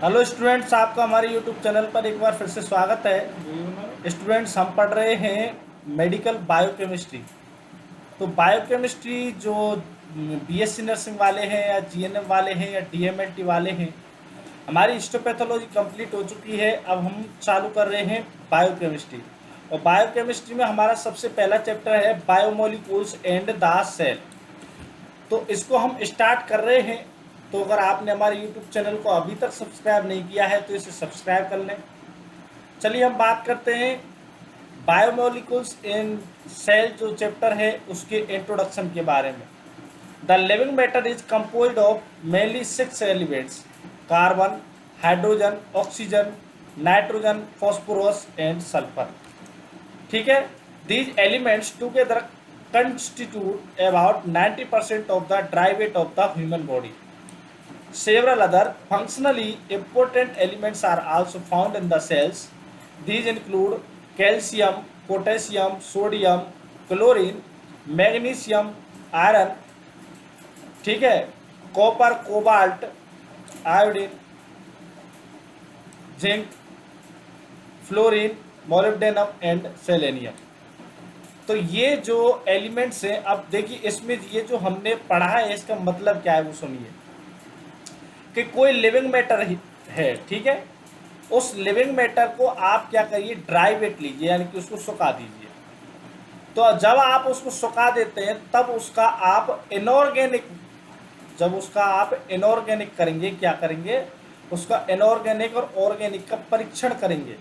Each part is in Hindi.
हेलो स्टूडेंट्स, आपका हमारे यूट्यूब चैनल पर एक बार फिर से स्वागत है। स्टूडेंट्स, हम पढ़ रहे हैं मेडिकल बायोकेमिस्ट्री। तो बायोकेमिस्ट्री जो बीएससी नर्सिंग वाले हैं या जीएनएम वाले हैं या डीएमएलटी वाले हैं, हमारी हिस्टोपैथोलॉजी कंप्लीट हो चुकी है। अब हम चालू कर रहे हैं बायोकेमिस्ट्री। और बायोकेमिस्ट्री में हमारा सबसे पहला चैप्टर है बायोमोलिक्यूल्स एंड द सेल। तो इसको हम स्टार्ट कर रहे हैं। तो अगर आपने हमारे यूट्यूब चैनल को अभी तक सब्सक्राइब नहीं किया है तो इसे सब्सक्राइब कर लें। चलिए हम बात करते हैं बायोमोलिक्यूल्स इन सेल जो चैप्टर है उसके इंट्रोडक्शन के बारे में। The living matter is composed of mainly 6 elements: carbon, hydrogen, oxygen, nitrogen, phosphorus and sulphur. ठीक है। These elements together constitute about 90% of the dry weight of the human body. Several other functionally important elements are also found in the cells. These include calcium, potassium, sodium, chlorine, magnesium, iron, ठीक है, copper, cobalt, iodine, zinc, fluorine, molybdenum and selenium. तो ये जो एलिमेंट्स हैं, अब देखिए इसमें ये जो हमने पढ़ा है इसका मतलब क्या है वो सुनिए। कि कोई लिविंग मैटर है, ठीक है, उस लिविंग मैटर को आप क्या करिए, ड्राई वेट लीजिए, यानी कि उसको सुखा दीजिए। तो जब आप उसको सुखा देते हैं तब उसका आप इनऑर्गेनिक, जब उसका आप इनऑर्गेनिक करेंगे, क्या करेंगे, उसका इनऑर्गेनिक और ऑर्गेनिक का परीक्षण करेंगे।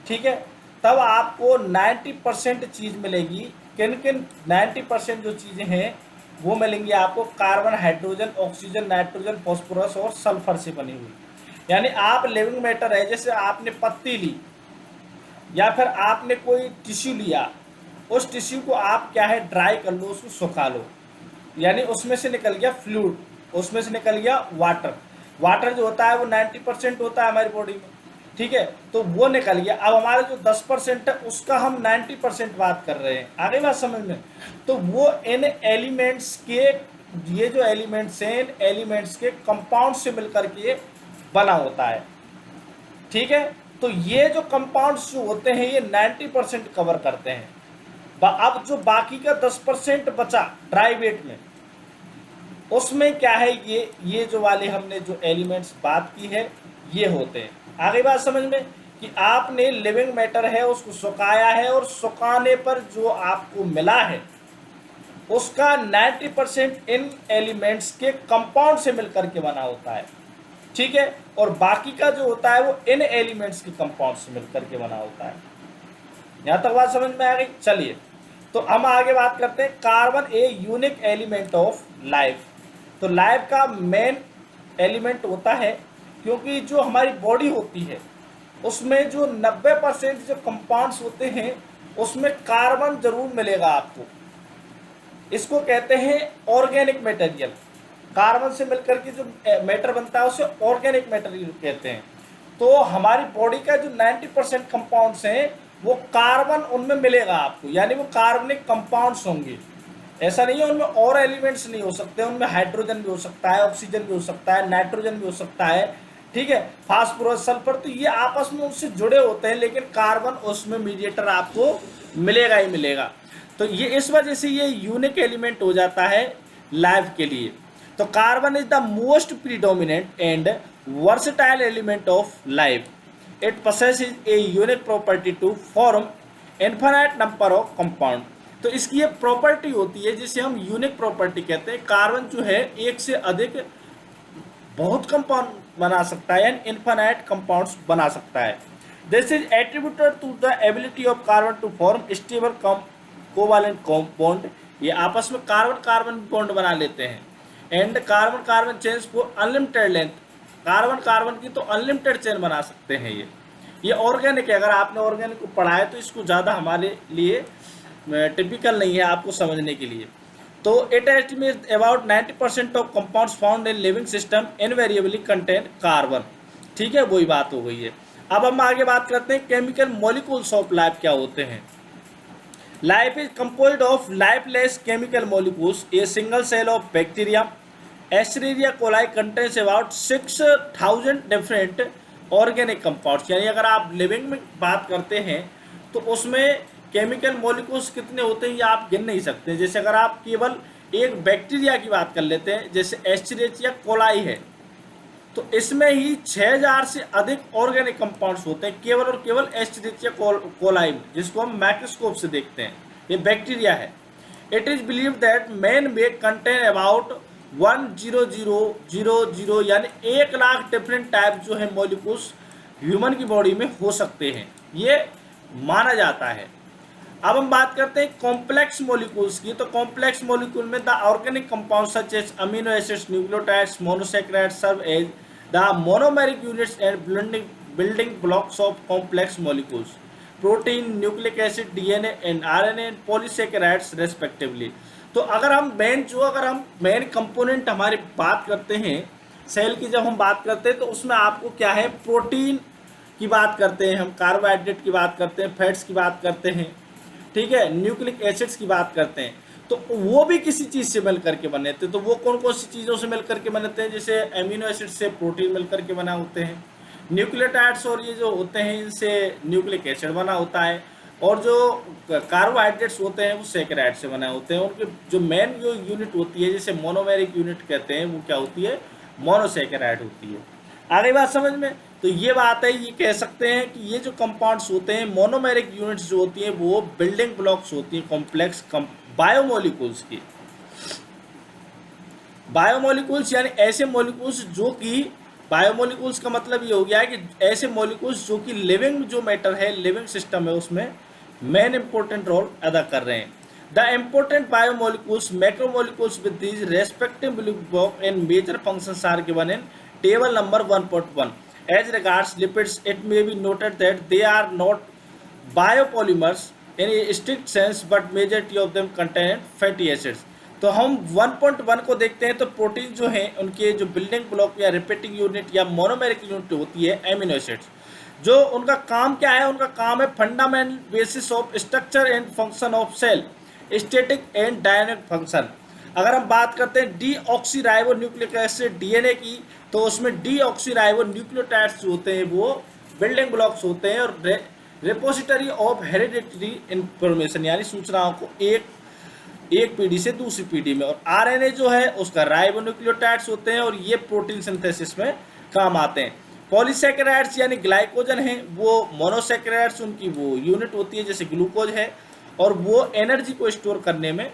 ठीक है। तब आपको 90% चीज़ मिलेगी। किन किन 90% जो चीज़ें हैं वो मिलेंगी आपको, carbon, hydrogen, oxygen, nitrogen, phosphorus और सल्फर से बनी हुई। यानी आप लिविंग मैटर है, जैसे आपने पत्ती ली या फिर आपने कोई टिश्यू लिया, उस टिश्यू को आप क्या है, ड्राई कर लो, उसको सुखा लो, यानी उसमें से निकल गया फ्लूइड, उसमें से निकल गया वाटर। वाटर जो होता है वो 90% होता है हमारी बॉडी में। ठीक है। तो वो निकल गया। अब हमारा जो 10% है उसका हम 90% बात कर रहे हैं। आगे बात समझ में। तो वो इन एलिमेंट्स के, ये जो एलिमेंट्स हैं, इन एलिमेंट्स के कंपाउंड से मिलकर के बना होता है। ठीक है। तो ये जो कंपाउंड्स जो होते हैं ये 90% कवर करते हैं। अब जो बाकी का 10% बचा ड्राई वेट में, उसमें क्या है, ये जो वाले हमने जो एलिमेंट्स बात की है ये होते हैं। आगे बात समझ में कि आपने लिविंग मैटर है उसको सुखाया है और सुखाने पर जो आपको मिला है उसका 90% इन एलिमेंट्स के कंपाउंड से मिलकर के बना होता है। ठीक है। और बाकी का जो होता है वो इन एलिमेंट्स के कंपाउंड से मिलकर के बना होता है। यहां तक बात समझ में आ गई। चलिए तो हम आगे बात करते हैं। Carbon a unique element of life. तो लाइफ का मेन एलिमेंट होता है, क्योंकि जो हमारी बॉडी होती है उसमें जो 90% जो कंपाउंड्स होते हैं उसमें कार्बन जरूर मिलेगा आपको। इसको कहते हैं ऑर्गेनिक मटेरियल। कार्बन से मिलकर के जो मैटर बनता है उसे ऑर्गेनिक मटेरियल कहते हैं। तो हमारी बॉडी का जो 90% कंपाउंड्स हैं वो कार्बन उनमें मिलेगा आपको, यानी वो कार्बनिक कंपाउंड्स होंगे। ऐसा नहीं है उनमें और एलिमेंट्स नहीं हो सकते, उनमें हाइड्रोजन भी हो सकता है, ऑक्सीजन भी हो सकता है, नाइट्रोजन भी हो सकता है, ठीक है, फास्फोरस, सल्फर, तो ये आपस में उससे जुड़े होते हैं, लेकिन कार्बन उसमें मीडिएटर आपको मिलेगा ही मिलेगा। तो ये इस वजह से ये यूनिक एलिमेंट हो जाता है लाइफ के लिए। तो carbon is the most predominant and versatile element of life. It possesses a unique property to form infinite number of compound। तो इसकी ये प्रॉपर्टी होती है जिसे हम यूनिक प्रॉपर्टी कहते हैं। कार्बन जो है एक से अधिक बहुत कंपाउंड बना सकता है, यानी इन्फिनाइट कंपाउंड्स बना सकता है। This is attributed to the ability of carbon to form stable covalent bond. ये आपस में कार्बन कार्बन बॉन्ड बना लेते हैं। And carbon carbon chains for unlimited length. Carbon carbon की तो अनलिमिटेड चेन बना सकते हैं। ये ऑर्गेनिक है। अगर आपने ऑर्गेनिक को पढ़ा है तो इसको ज़्यादा हमारे लिए टिपिकल नहीं है आपको समझने के लिए। तो it estimates about 90% of compounds found in living system invariably contain carbon. ठीक है, वही बात हो गई है। अब हम आगे बात करते हैं केमिकल मॉलिक्यूल्स ऑफ लाइफ क्या होते हैं। Life is composed of lifeless chemical molecules, a single cell of bacteria Escherichia coli contains about 6000 different organic compounds. यानी अगर आप लिविंग में बात करते हैं तो उसमें केमिकल मॉलिक्यूल्स कितने होते हैं ये आप गिन नहीं सकते। जैसे अगर आप केवल एक बैक्टीरिया की बात कर लेते हैं, जैसे एस्चेरिचिया कोलाई है, तो इसमें ही 6000 से अधिक ऑर्गेनिक कंपाउंड्स होते हैं केवल और केवल एस्चेरिचिया कोलाई में, जिसको हम माइक्रोस्कोप से देखते हैं। ये बैक्टीरिया है। It is believe that man may contain about 100,000 यानी 1,00,000 डिफरेंट टाइप जो है मॉलिक्यूल्स ह्यूमन की बॉडी में हो सकते हैं, ये माना जाता है। अब हम बात करते हैं कॉम्प्लेक्स मॉलिक्यूल्स की। तो कॉम्प्लेक्स मॉलिक्यूल में the organic compound such as amino acids, nucleotides, monosaccharides serve as the monomeric units and building blocks of complex molecules, protein, nucleic acid, DNA and RNA and polysaccharides respectively. तो अगर हम मेन कंपोनेंट हमारी बात करते हैं सेल की, जब हम बात करते हैं तो उसमें आपको क्या है, प्रोटीन की बात करते हैं, हम कार्बोहाइड्रेट की बात करते हैं, फैट्स की बात करते हैं, ठीक है, न्यूक्लिक एसिड्स की बात करते हैं। तो वो भी किसी चीज़ से मिल करके बने थे। तो वो कौन कौन सी चीज़ों से मिल करके बनते हैं, जैसे एमिनो एसिड से प्रोटीन मिल करके बना होते हैं, न्यूक्लियोटाइड्स और ये जो होते हैं इनसे न्यूक्लिक एसिड बना होता है, और जो कार्बोहाइड्रेट्स होते हैं वो सैकेराइड से बना होते हैं। उनके जो मेन जो यूनिट होती है, जैसे मोनोमेरिक यूनिट कहते हैं, वो क्या होती है, मोनोसैकेराइड होती है। आगे बात समझ में। तो ये बात है, ये कह सकते हैं कि ये जो कंपाउंड्स होते हैं, मोनोमेरिक यूनिट्स जो होती हैं, वो बिल्डिंग ब्लॉक्स होती हैं कॉम्प्लेक्स बायोमोलिक्यूल्स की। बायोमोलिक्यूल्स यानी ऐसे मॉलिक्यूल्स जो कि, बायोमोलिक्यूल्स का मतलब ये हो गया है कि ऐसे मॉलिक्यूल्स जो कि लिविंग जो मैटर है, लिविंग सिस्टम है, उसमें मेन इंपॉर्टेंट रोल अदा कर रहे हैं। The important biomolecules macromolecules with these respective building block and major functions are given in table number 1.1. As regards lipids, it may be noted that they are not biopolymers in a strict sense, but majority of them contain fatty acids. तो हम 1.1 को देखते हैं तो प्रोटीन जो हैं उनके जो बिल्डिंग ब्लॉक या रिपीटिंग यूनिट या मोनोमेरिक यूनिट होती है एमिनो एसिड्स, जो उनका काम क्या है, उनका काम है fundamental basis of structure and function of cell, static and dynamic function. अगर हम बात करते हैं डीऑक्सीराइबो न्यूक्लिक एसिड डीएनए की, तो उसमें डीऑक्सीराइबो न्यूक्लियोटाइड्स जो होते हैं वो बिल्डिंग ब्लॉक्स होते हैं और रिपोजिटरी ऑफ हेरिडिटरी इंफॉर्मेशन, यानी सूचनाओं को एक पीढ़ी से दूसरी पीढ़ी में। और आरएनए जो है उसका राइबो न्यूक्लियोटाइड्स होते हैं और ये प्रोटीन सिंथेसिस में काम आते हैं। पॉलीसैकेराइड्स यानी ग्लाइकोजन है, वो मोनोसैकेराइड्स उनकी वो यूनिट होती है जैसे ग्लूकोज है, और वो एनर्जी को स्टोर करने में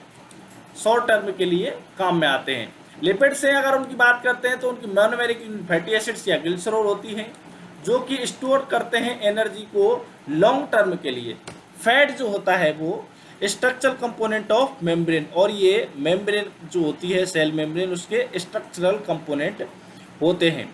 शॉर्ट टर्म के लिए काम में आते हैं। लिपिड से अगर उनकी बात करते हैं तो उनकी मोनोमेरिक फैटी एसिड्स या ग्लिसरॉल होती हैं जो कि स्टोर करते हैं एनर्जी को लॉन्ग टर्म के लिए। फैट जो होता है वो स्ट्रक्चरल कंपोनेंट ऑफ मेम्ब्रेन, और ये मेम्ब्रेन जो होती है सेल मेम्ब्रेन उसके स्ट्रक्चरल कंपोनेंट होते हैं।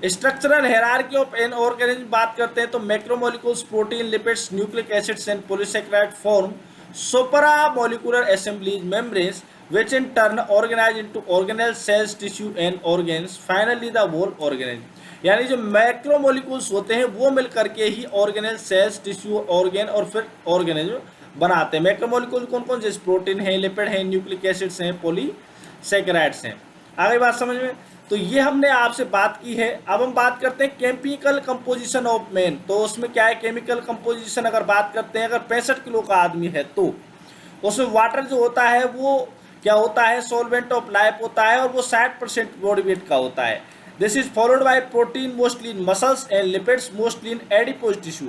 Structural hierarchy of an organism बात करते हैं तो macromolecules, protein, lipids, nucleic acids and polysaccharide form supramolecular assemblies membranes which in turn organize into organelles, cells, tissue and organs, finally the whole organism। यानी जो मैक्रोमोलिक्यूल्स होते हैं वो मिल करके ही ऑर्गेनेल, सेल्स, टिश्यू, ऑर्गेन और फिर ऑर्गेनिज्म बनाते हैं। मैक्रोमोलिक्यूल कौन कौन, जैसे प्रोटीन है, लिपिड है, न्यूक्लिक एसिड्स हैं, पॉलीसैकेराइड्स हैं। आगे बात समझ में। तो ये हमने आपसे बात की है। अब हम बात करते हैं केमिकल कंपोजिशन ऑफ मैन। तो उसमें क्या है, केमिकल कंपोजिशन अगर बात करते हैं, अगर 65 किलो का आदमी है तो उसमें वाटर जो होता है वो क्या होता है, सॉल्वेंट ऑफ लाइफ होता है, और वो 60% बॉडी वेट का होता है। This is followed by protein mostly in muscles and lipids mostly in adipose tissue.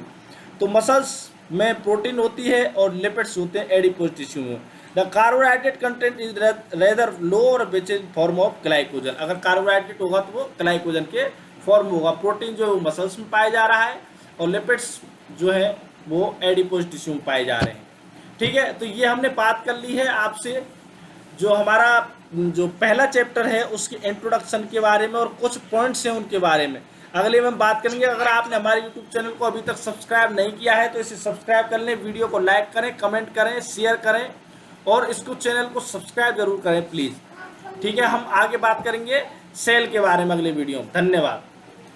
तो मसल्स में प्रोटीन होती है और लिपिड्स होते हैं एडिपोज टिश्यू में। The carbohydrate content is rather low और which is form of glycogen. अगर कार्बोहाइड्रेट होगा तो वो ग्लाइकोजन के फॉर्म होगा। प्रोटीन जो है वो मसल्स में पाया जा रहा है और लिपिड्स जो है वो एडिपोज टिश्यू में पाए जा रहे हैं। ठीक है, तो ये हमने बात कर ली है आपसे जो हमारा जो पहला चैप्टर है उसके इंट्रोडक्शन के बारे में और कुछ पॉइंट्स हैं उनके बारे में। अगले में हम बात करेंगे। अगर आपने हमारे यूट्यूब चैनल को अभी तक सब्सक्राइब नहीं किया है तो इसे सब्सक्राइब कर लें, वीडियो को लाइक करें, कमेंट करें, शेयर करें और इसको चैनल को सब्सक्राइब जरूर करें प्लीज़। ठीक है, हम आगे बात करेंगे सेल के बारे में अगले वीडियो में। धन्यवाद।